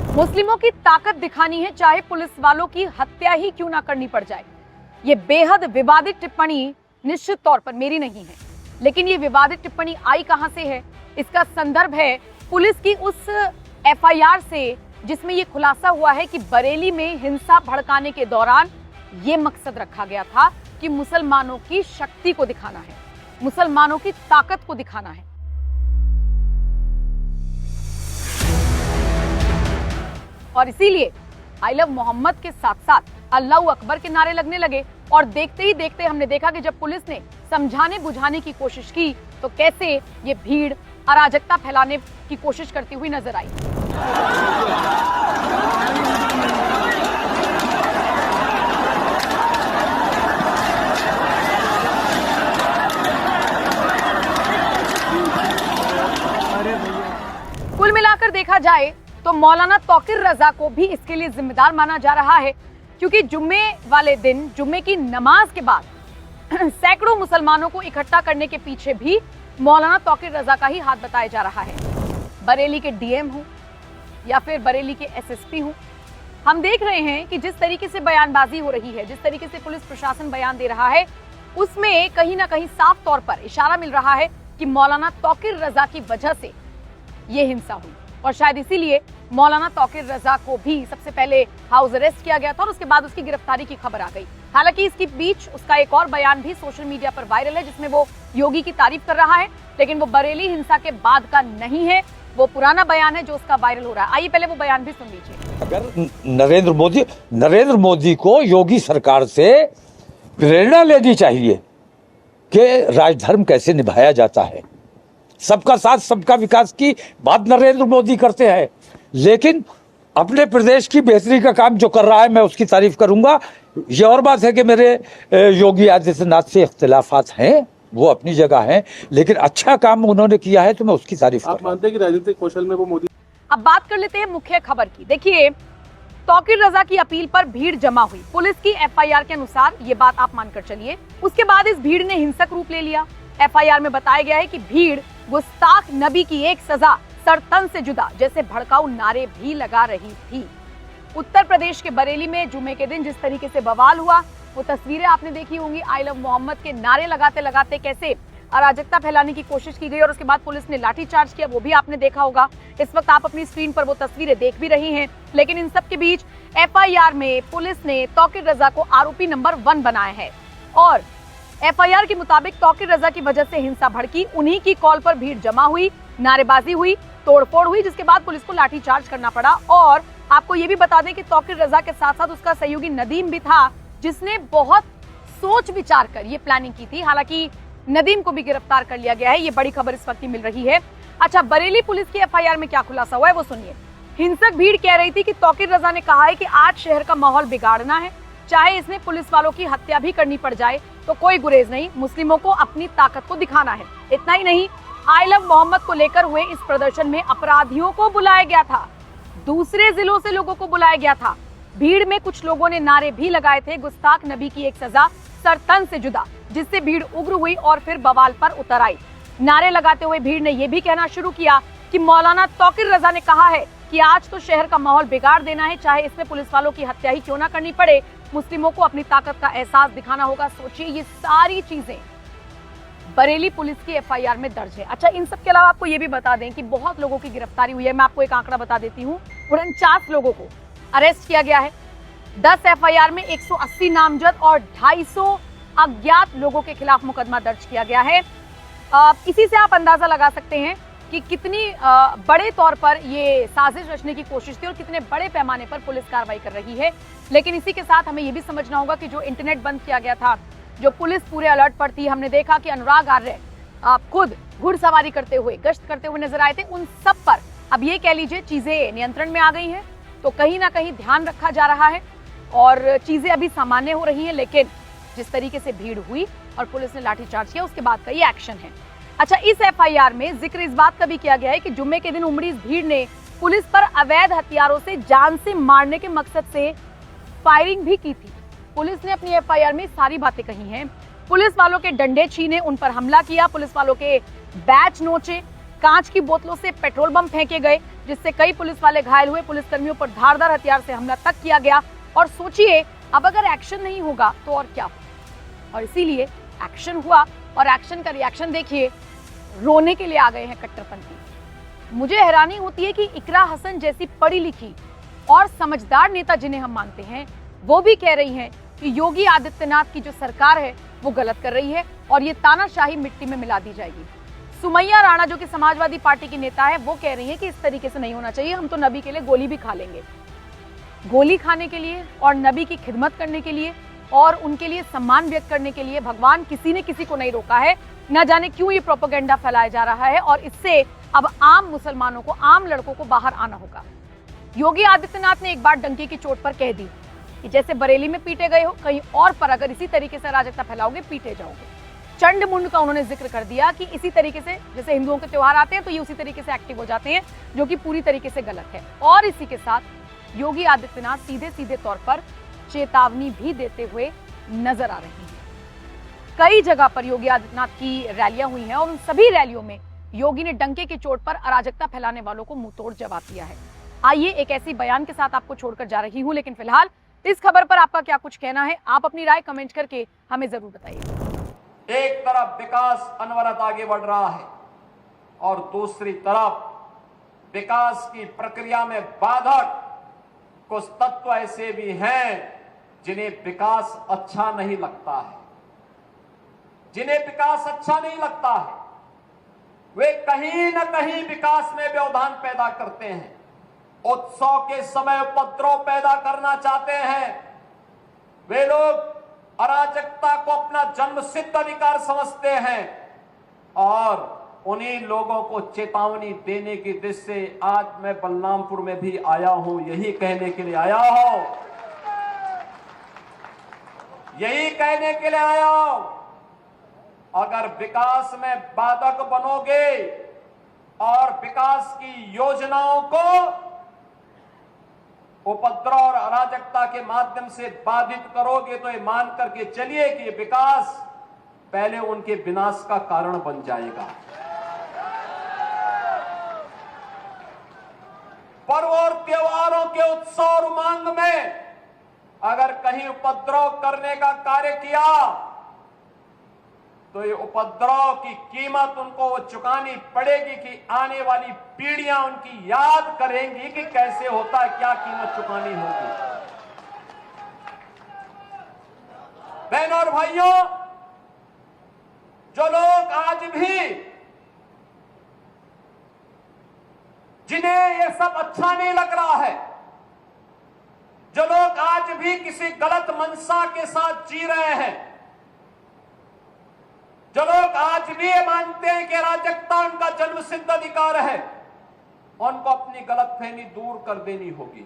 मुस्लिमों की ताकत दिखानी है, चाहे पुलिस वालों की हत्या ही क्यों ना करनी पड़ जाए। ये बेहद विवादित टिप्पणी निश्चित तौर पर मेरी नहीं है, लेकिन ये विवादित टिप्पणी आई कहां से है? इसका संदर्भ है पुलिस की उस एफआईआर से जिसमें ये खुलासा हुआ है कि बरेली में हिंसा भड़काने के दौरान ये मकसद रखा गया था कि मुसलमानों की शक्ति को दिखाना है, मुसलमानों की ताकत को दिखाना है। और इसीलिए आई लव मोहम्मद के साथ साथ अल्लाह अकबर के नारे लगने लगे। और देखते ही देखते हमने देखा कि जब पुलिस ने समझाने बुझाने की कोशिश की तो कैसे ये भीड़ अराजकता फैलाने की कोशिश करती हुई नजर आई। कुल मिलाकर देखा जाए तो मौलाना तौकीर रजा को भी इसके लिए जिम्मेदार माना जा रहा है, क्योंकि जुम्मे वाले दिन जुम्मे की नमाज के बाद सैकड़ों मुसलमानों को इकट्ठा करने के पीछे भी मौलाना तौकीर रजा का ही हाथ बताया जा रहा है। बरेली के डीएम हो या फिर बरेली के एसएसपी हो, हम देख रहे हैं कि जिस तरीके से बयानबाजी हो रही है, जिस तरीके से पुलिस प्रशासन बयान दे रहा है, उसमें कहीं ना कहीं साफ तौर पर इशारा मिल रहा है कि मौलाना तौकीर रजा की वजह से ये हिंसा हुई। और शायद इसीलिए मौलाना तौकीर रजा को भी सबसे पहले हाउस अरेस्ट किया गया था और उसके बाद उसकी गिरफ्तारी की खबर आ गई। हालांकि इसके बीच उसका एक और बयान भी सोशल मीडिया पर वायरल है, जिसमें वो योगी की तारीफ कर रहा है, लेकिन वो बरेली हिंसा के बाद का नहीं है, वो पुराना बयान है जो उसका वायरल हो रहा है। आइए पहले वो बयान भी सुन लीजिए। अगर नरेंद्र मोदी को योगी सरकार से प्रेरणा लेनी चाहिए कि राजधर्म कैसे निभाया जाता है। सबका साथ सबका विकास की बात नरेंद्र मोदी करते हैं, लेकिन अपने प्रदेश की बेहतरी का काम जो कर रहा है मैं उसकी तारीफ करूंगा। ये और बात है कि मेरे योगी आदित्यनाथ से इख्तिलाफात हैं, वो अपनी जगह हैं, लेकिन अच्छा काम उन्होंने किया है तो मैं उसकी तारीफ करूंगा। आप मानते हैं कि राजनीतिक कौशल में वो मोदी? अब बात कर लेते हैं मुख्य खबर की। देखिए, तौकीर रजा की अपील पर भीड़ जमा हुई। पुलिस की एफआईआर के अनुसार ये बात आप मानकर चलिए। उसके बाद इस भीड़ ने हिंसक रूप ले लिया। एफआईआर में बताया गया है कि भीड़ गुस्ताख नबी की एक सजा सरतन से जुदा जैसे भड़काऊ नारे भी लगा रही थी। उत्तर प्रदेश के बरेली में जुमे के दिन जिस तरीके से बवाल हुआ, वो तस्वीरें आपने देखी होंगी। आई लव मोहम्मद के नारे लगाते लगाते कैसे अराजकता फैलाने की कोशिश की गई और उसके बाद पुलिस ने लाठीचार्ज किया, वो भी आपने देखा होगा। इस वक्त आप अपनी स्क्रीन पर वो तस्वीरें देख भी रही हैं। लेकिन इन सब के बीच एफआईआर में पुलिस ने तौकीर रजा को आरोपी नंबर 1 बनाया है और एफआईआर के मुताबिक तौकीर रजा की वजह से हिंसा भड़की। उन्हीं की कॉल पर भीड़ जमा हुई, नारेबाजी हुई, तोड़फोड़ हुई, जिसके बाद पुलिस को लाठीचार्ज करना पड़ा। और आपको ये भी बता दें कि तौकीर रजा के साथ साथ उसका सहयोगी नदीम भी था, जिसने बहुत सोच विचार कर ये प्लानिंग की थी। हालांकि नदीम को भी गिरफ्तार कर लिया गया है। ये बड़ी खबर इस वक्त मिल रही है। अच्छा, बरेली पुलिस की एफआईआर में क्या खुलासा हुआ है वो सुनिए। हिंसक भीड़ कह रही थी कि तौकीर रजा ने कहा है कि आज शहर का माहौल बिगाड़ना है, चाहे इसमें पुलिस वालों की हत्या भी करनी पड़ जाए तो कोई गुरेज नहीं, मुस्लिमों को अपनी ताकत को दिखाना है। इतना ही नहीं, आई लव मोहम्मद को लेकर हुए इस प्रदर्शन में अपराधियों को बुलाया गया था, दूसरे जिलों से लोगों को बुलाया गया था। भीड़ में कुछ लोगों ने नारे भी लगाए थे, गुस्ताख नबी की एक सजा सरतन से जुदा, जिससे भीड़ उग्र हुई और फिर बवाल पर उतर आई। नारे लगाते हुए भीड़ ने यह भी कहना शुरू किया कि मौलाना तौकीर रजा ने कहा है कि आज तो शहर का माहौल बिगाड़ देना है, चाहे इसमें पुलिस वालों की हत्या ही क्यों ना करनी पड़े, मुस्लिमों को अपनी ताकत का एहसास दिखाना होगा। सोचिए, ये सारी चीजें बरेली पुलिस की एफआईआर में दर्ज है। अच्छा, इन सब के अलावा आपको ये भी बता दें कि बहुत लोगों की गिरफ्तारी हुई है। मैं आपको एक आंकड़ा बता देती हूँ, 49 लोगों को अरेस्ट किया गया है। 10 एफआईआर में 180 नामजद और 250 अज्ञात लोगों के खिलाफ मुकदमा दर्ज किया गया है। इसी से आप अंदाजा लगा सकते हैं कि कितनी बड़े तौर पर ये साजिश रचने की कोशिश थी और कितने बड़े पैमाने पर पुलिस कार्रवाई कर रही है। लेकिन इसी के साथ हमें ये भी समझना होगा कि जो इंटरनेट बंद किया गया था, जो पुलिस पूरे अलर्ट पर थी, हमने देखा कि अनुराग आर्य खुद घुड़सवारी करते हुए, गश्त करते हुए नजर आए थे। उन सब पर अब ये कह लीजिए चीजें नियंत्रण में आ गई हैं, तो कहीं ना कहीं ध्यान रखा जा रहा है और चीजें अभी सामान्य हो रही हैं। लेकिन जिस तरीके से भीड़ हुई और पुलिस ने लाठीचार्ज किया, उसके बाद का ये एक्शन है। अच्छा, इस एफआईआर में जिक्र इस बात का भी किया गया है कि जुम्मे के दिन उमड़ी इस भीड़ ने पुलिस पर अवैध हथियारों से जान से मारने के मकसद से फायरिंग भी की थी। पुलिस ने अपनी एफआईआर में सारी बातें कही हैं। पुलिस वालों के डंडे छीने, उन पर हमला किया, पुलिस वालों के बैच नोचे, कांच की बोतलों से पेट्रोल बम फेंके गए, जिससे कई पुलिस वाले घायल हुए। पुलिसकर्मियों पर धारदार हथियार से हमला तक किया गया। और सोचिए, अब अगर एक्शन नहीं होगा तो और क्या होगा। और इसीलिए एक्शन हुआ, और एक्शन का रिएक्शन देखिए, रोने के लिए आ गए हैं कट्टरपंथी। मुझे हैरानी होती है कि इकरा हसन जैसी पढ़ी लिखी और समझदार नेता जिन्हें हम मानते हैं, वो भी कह रही हैं कि योगी आदित्यनाथ की जो सरकार है वो गलत कर रही है और ये तानाशाही मिट्टी में मिला दी जाएगी। सुमैया राणा, जो कि समाजवादी पार्टी की नेता है, वो कह रही है कि इस तरीके से नहीं होना चाहिए, हम तो नबी के लिए गोली भी खा लेंगे। गोली खाने के लिए और नबी की खिदमत करने के लिए और उनके लिए सम्मान व्यक्त करने के लिए भगवान किसी ने किसी को नहीं रोका है। न जाने क्यों ये प्रोपेगेंडा फैलाया जा रहा है और इससे अब आम मुसलमानों को, आम लड़कों को बाहर आना होगा। योगी आदित्यनाथ ने एक बार डंके की चोट पर कह दी कि जैसे बरेली में पीटे गए हो, कहीं और पर अगर इसी तरीके से अराजकता फैलाओगे पीटे जाओगे। चंड मुंड का उन्होंने जिक्र कर दिया कि इसी तरीके से जैसे हिंदुओं के त्योहार आते हैं तो ये उसी तरीके से एक्टिव हो जाते हैं, जो कि पूरी तरीके से गलत है। और इसी के साथ योगी आदित्यनाथ सीधे सीधे तौर पर चेतावनी भी देते हुए नजर आ रहे हैं। कई जगह पर योगी आदित्यनाथ की रैलियां हुई हैं और उन सभी रैलियों में योगी ने डंके की चोट पर अराजकता फैलाने वालों को मुंहतोड़ जवाब दिया है। आइए एक ऐसी बयान के साथ आपको छोड़कर जा रही हूं, लेकिन फिलहाल इस खबर पर आपका क्या कुछ कहना है, आप अपनी राय कमेंट करके हमें जरूर बताइए। एक तरफ विकास अनवरत आगे बढ़ रहा है और दूसरी तरफ विकास की प्रक्रिया में बाधक कुछ तत्व ऐसे भी हैं जिन्हें विकास अच्छा नहीं लगता है। जिन्हें विकास अच्छा नहीं लगता है वे कहीं न कहीं विकास में व्यवधान पैदा करते हैं, उत्सव के समय उपद्रव पैदा करना चाहते हैं। वे लोग अराजकता को अपना जन्मसिद्ध अधिकार समझते हैं और उन्हीं लोगों को चेतावनी देने की दृष्टि से आज मैं बलरामपुर में भी आया हूं। यही कहने के लिए आया हूं, यही कहने के लिए आया हूं, अगर विकास में बाधक बनोगे और विकास की योजनाओं को उपद्रव और अराजकता के माध्यम से बाधित करोगे तो ये मान करके चलिए कि ये विकास पहले उनके विनाश का कारण बन जाएगा। पर्व और त्योहारों के उत्सव और उमंग में अगर कहीं उपद्रव करने का कार्य किया तो ये उपद्रव की कीमत उनको चुकानी पड़ेगी कि आने वाली पीढ़ियां उनकी याद करेंगी कि कैसे होता है, क्या कीमत चुकानी होगी। बहनों और भाइयों, जो लोग आज भी, जिन्हें ये सब अच्छा नहीं लग रहा है, जो लोग आज भी किसी गलत मंशा के साथ जी रहे हैं, जो लोग आज भी ये मानते हैं कि अराजकता उनका जन्मसिद्ध अधिकार है, उनको अपनी गलतफहमी दूर कर देनी होगी।